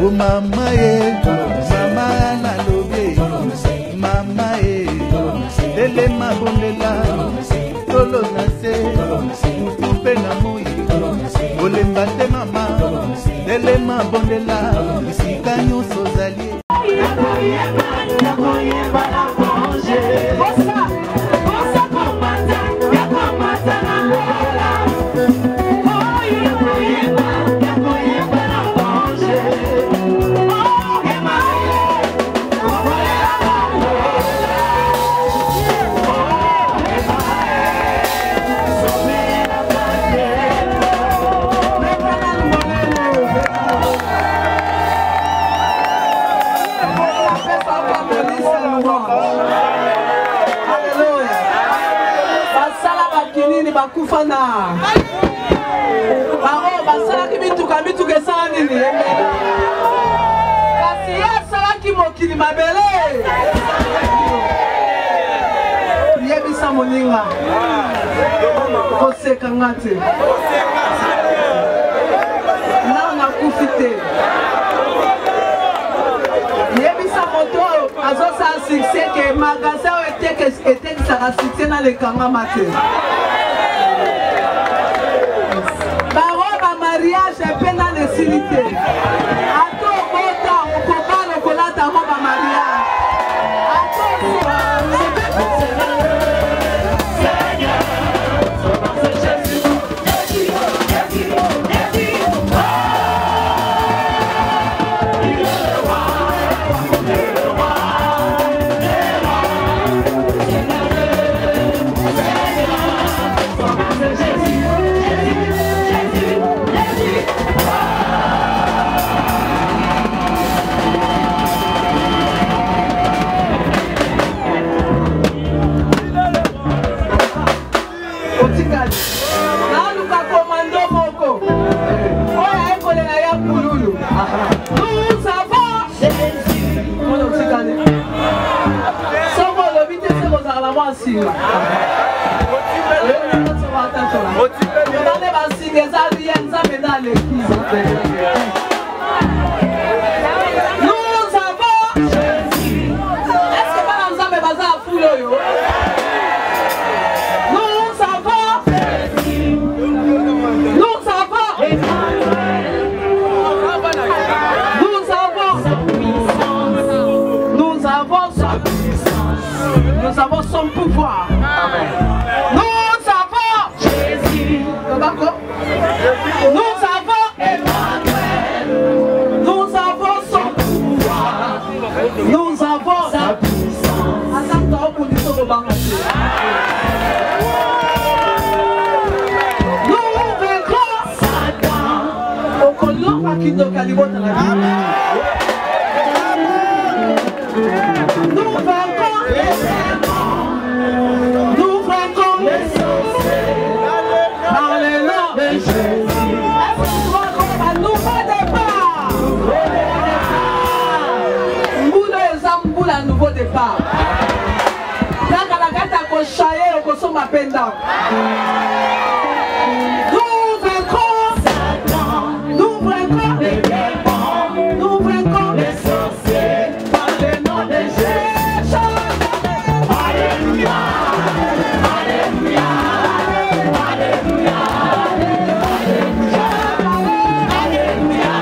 Oh mama mama na lobe, mama lele mabondela, tolo nase, mutupe na mui, olemba te mama, lele mabondela, isika nyonso zali. Bakufana baro basalaki mituka esala nini kasi ye asalaki mokili mabele yebisa moninga kosekanga te nao nakufi te yebisa moto azosala succès ke magasin oyo etekisaka succès na lekangama te. Mariage est peine à l'esilité. À tout moment, on peut pas le coller à mon mariage. Nous avons son pouvoir. Amen. Nous avons Jésus. Nous avons Emmanuel. Nous avons son pouvoir. Nous avons sa puissance. Nous vaincrons Satan. Au colon qui nous calibre dans la vie. Nous vaincrons les démons. Nous vaincrons les sorciers. Par le nom de Jésus. Est-ce que tu vas avoir un nouveau départ? Mboula ezamboula un nouveau départ. Naka la gata ko chaye ko soma penda. Nous vaincrons Satan. Nous vaincrons les démons. Nous vaincrons les sorciers. Par le nom de Jésus. Alléluia. Alléluia. Alléluia. Alléluia.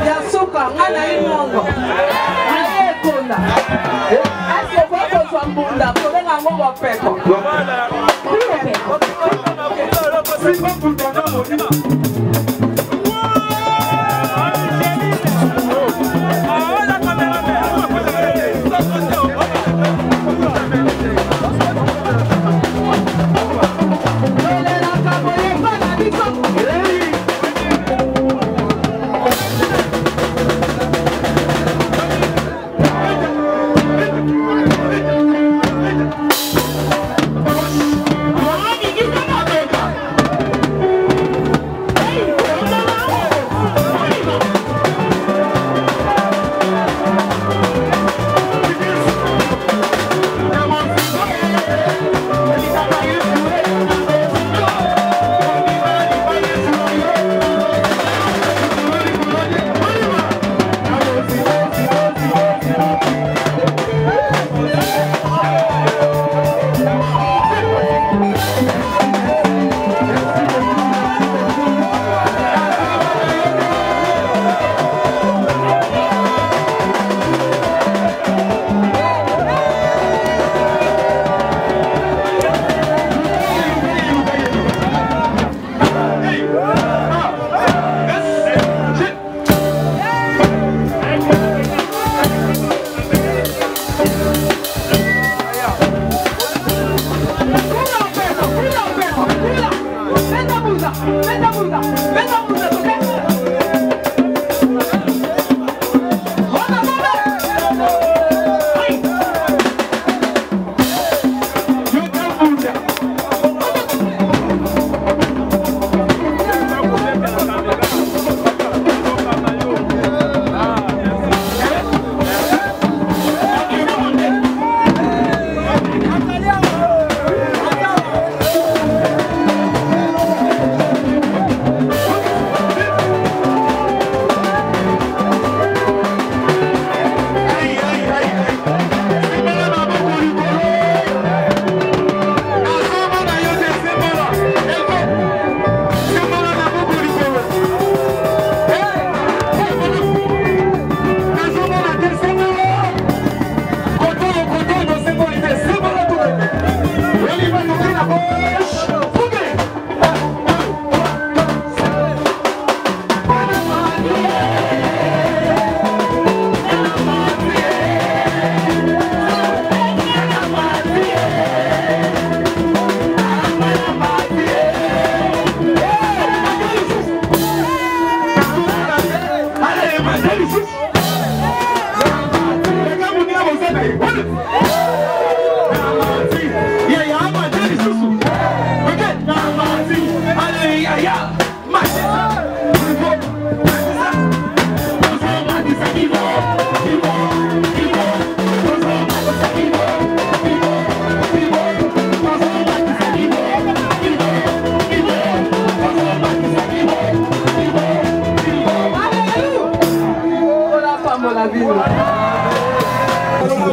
Yasuka, ngana imongo. Aye konda. Asi kwa kwa mbunda, kwa ngango wa peko.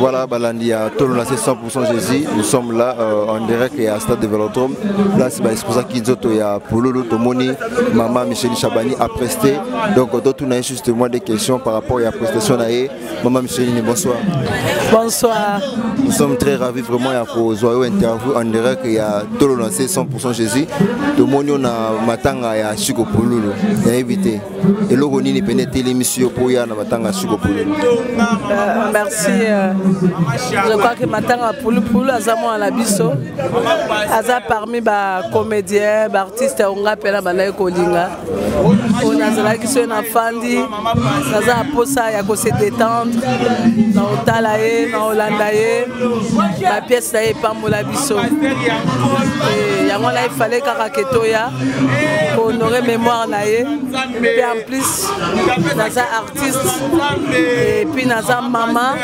Voilà, Balandia, tout le monde c'est 100% Jésus. Nous sommes là en direct et à Stade de Vélodrome. Là, c'est pour ça qu'il y a Pouloulou, Tomoni, Maman Michel Chabani a presté. Donc, d'autres, on a justement des questions par rapport à la prestation. Maman Michel, bonsoir. Bonsoir. Nous sommes très ravis vraiment à vous interview en direct et à tout le monde c'est 100% Jésus. Tomoni, on a Matanga et à Chico Pouloulou. Il a invité. Et là, on a pénétré l'émission pour y aller à Matanga Chico Pouloulou. Merci. Je crois que Matanga Pouloulou Azamo à la biso. Aza parmi les comédiens, les artistes, on a appelé Balaï Kolinga. On a zala qui sont en fandi. Aza aposa ya ko se détendre. Na otalaye, na olandaye. La pièce là est pas mola biso. Et yango là il fallait karaketoya pour honorer mémoire naye. Et en plus, naza artiste et puis naza maman.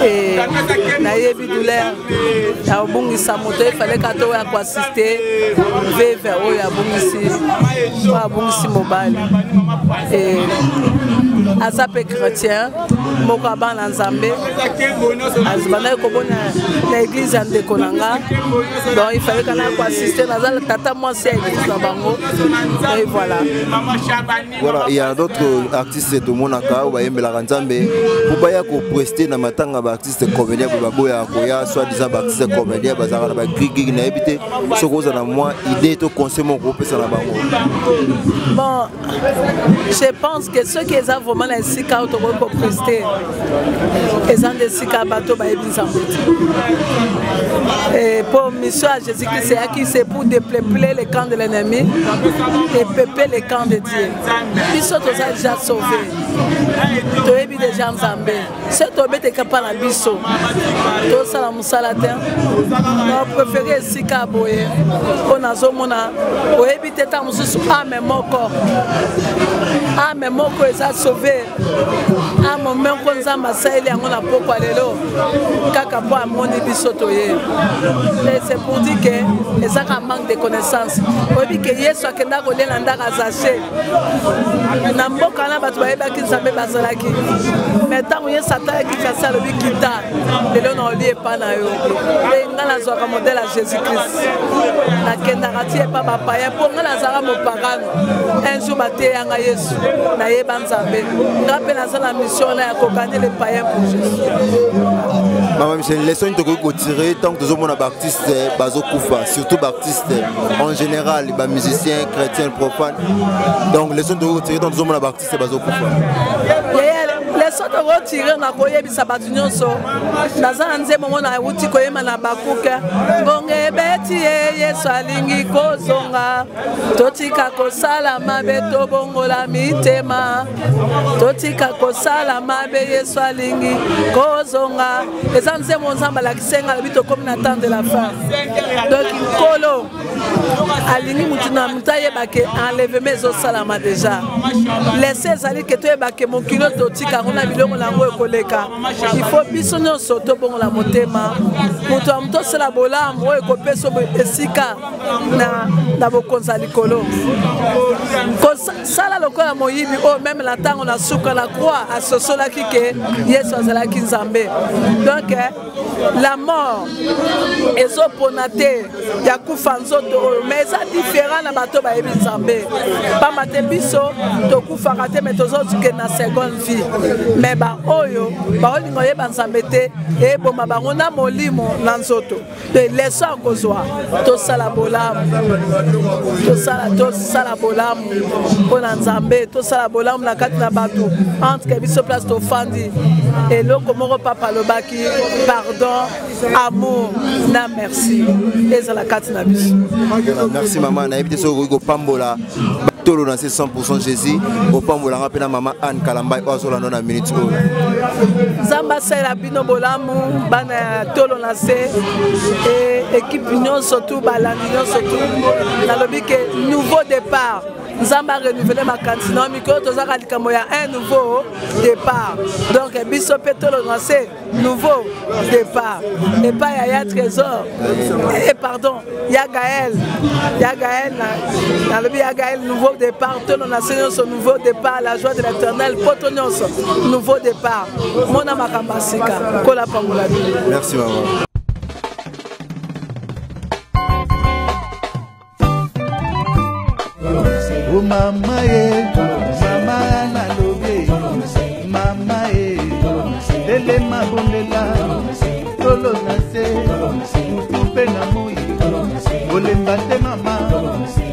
Et naye bidouleur ya obungisa moto il fallait kato ya ko assister vers oya bungisi wa bungisi mobile et aza pe chrétien moko abana nzambe azibana kobona na église ya ndeko na nga donc il fallait kana ko assister naza tata mwasi ya église na bango et voilà. Voilà, il y a d'autres artistes de monaka ou bayembelaka nzambe pour baya ko prester na matanga ba artiste comédien ba boya ko ya soit disant artiste comédien bazaka na ba grigi na ebité sokoza na moi idée to conseil mon groupe ça na bango. Bon, je pense que ceux qui ont vraiment les sika pour prester, ils ont des sika bateau ba ebinsambe. Et pour mission à Jésus-Christ, c'est pour dépeupler les camps de l'ennemi et peupler les camps de Dieu. Ils sont déjà sauvés. Tu es déjà nzambe. C'est toi qui es capable de biso. Tout ça la musalatin. On préfère sika boye. On a zomona. On évite ta mususu ame moko. Ame moko est sauvé. Ame moko nzamba saeli angona poko lelo. Kaka po amoni biso toye. C'est pour dire que ça a manque de connaissances. On dit que Yesu akenda kolela ndaka zaché. Na mboka na bato bayeba ki nzambe bazalaki. Mais tant que Satan qui fait ça le bikita, lelo na oli epa na yo. Et ngala zwa modèle à Jésus-Christ. Na kenda rati epa ba païen pour ngala zara mo pagano. Un jour baté yanga Yesu na yeba nzambe. Ngape na la mission là ko gagner les païens pour Jésus. Maman Michel, leçon que tu tirer tant que nous avons artistes bazokufa, surtout artistes en général, les musiciens, chrétiens, profanes. Donc leçon de tirer tant que nous avons artistes bazokufa. Les autres vont tirer na koyebi sabatu nyonso. Naza nze momo na uti koyema na bakuka. Ngonge beti Yesu alingi kozonga. Totika kosala mabe to bongola mitema. Totika kosala mabe Yesu alingi kozonga. Eza nze mo nzamba la kisenga bito comme na temps de la fin. Donc kolo alingi mutuna mutaye bake enlèvement zo salama déjà. Laissez zali que to bake mon kilo totika on a bilongo lango ekoleka. Il faut biso nyonso to bongo la motema. Mutu amto sala bolambo ekopeso esika na bokonza likolo. Sala lokola moyibi o même la tango na suka la croix a sosola kike Yesu azala kinzambe. Donc la mort ezoponate ya kufa nzoto mais ça différent na bato ba yebi nzambe. Ba mate biso to kufa kate mais tozoki ke na seconde vie. Mais ba oyo ba olingo yeba nzambe te e boma bango na molimo na nzoto. De leso akozwa to sala bolamu. To sala bolamu pona nzambe to sala bolamu na kati na bato entre biso place to fandi et loko moko papa lobaki pardon amour na merci ezala kati na biso. Merci maman na ebite so ko pambola tolo na 100% Jésus au pambola ngapena maman Anne Kalambai ozola na minute o Zamba sela bino bolamu bana tolo na se et équipe union surtout balandi surtout na lobi que nouveau départ Zamba renouveler ma cantina micro tozaka likambo ya un nouveau départ donc biso petolo na se nouveau départ et pas ya trésor et pardon ya Gaël na lobi ya Gaël nouveau départ tolo na se son nouveau départ la joie de l'Éternel potonyon nouveau départ mona makambasika kola pambola. Merci maman. Oh mama ye, mama na lobe, mama ye, lele mabondela, tolo na se, mutupe na moi, olemba te mama,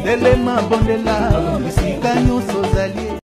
lele mabondela, bisika nyonso zali.